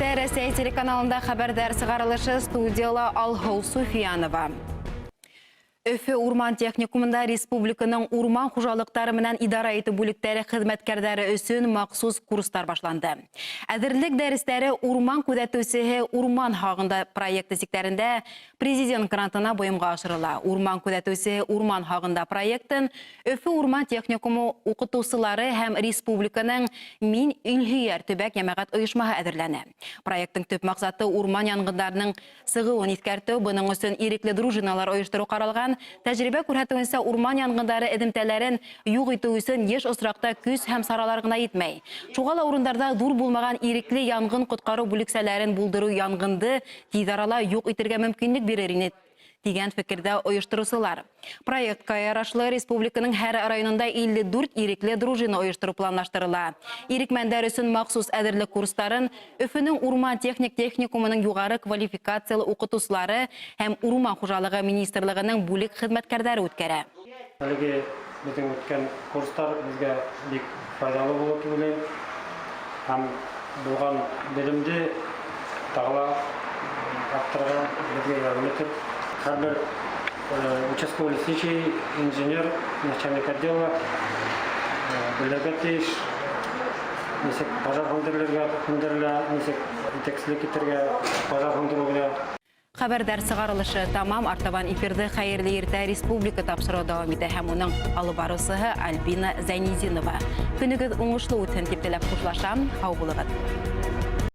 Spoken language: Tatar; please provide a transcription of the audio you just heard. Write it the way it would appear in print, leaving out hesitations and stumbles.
Хөрмәтле Россия телеканалында хәбәрдар сыгарылышы студияла Алхау Суфиянова. Өфе урман техникумында республиканың урман хужалыктары менән идара итү бүлектәре хезмәткәрләре өсөн махсус курслар башланды. Әзерлек дәресләре урман күзәтүчесе урман хагында проекты сектәрендә президент грантына боемга ашырыла. Урман күзәтүчесе урман хагында проектын Өфе урман техникумы укытучылары һәм республиканың Мин Илһияр төбәк җәмәгать оешмаһы әзерләнә. Проекттың төп максаты урман янгыннарының сыгуын искәртү, буның өчен ирекле дружиналар оештыру каралган. Тәҗрибә күрһәтүенчә урман янгыннары эдемтәләрен юк итү өчен еш осракта күз һәм саралар гына итмәй. Шуңа урындарда дур булмаган ирекле янгын коткару бүлексәләрен булдыру янгынды тиз арада юк итәргә мөмкинлек бирер ине дигән фикердә оештыручылар. Проектка ярашлы республиканың һәр районында 54 ирекле дружина оештыру планлаштырыла. Ирекмәннәр өчен махсус әзерлек курсларын Өфенең урман техникумының югары квалификациялы укытучылары һәм урман хуҗалыгы министрлыгының бүлек хезмәткәрләре үткәрә. Әлеге безнең үткән курслар безгә бик файдалы булып уйлыйм. Һәм булган белемде тагыла арттырырга безгә ярдәм итеп, һәрбер участковый лесничий, инженер, начальник отдела белергә тиеш, ничек пожар һүндерелә, ничек итәкчелек итәргә, пожар һүндерү белән. Хәбәрдар сыгарылышы тамам, артабан эфирде хәерле иртә республика тапшыру дәвам итә һәм уның алып баручысы Альбина Зәнизинова. Көнегез уңышлы үтсен дип теләп хушлашам. Һау булыгыз.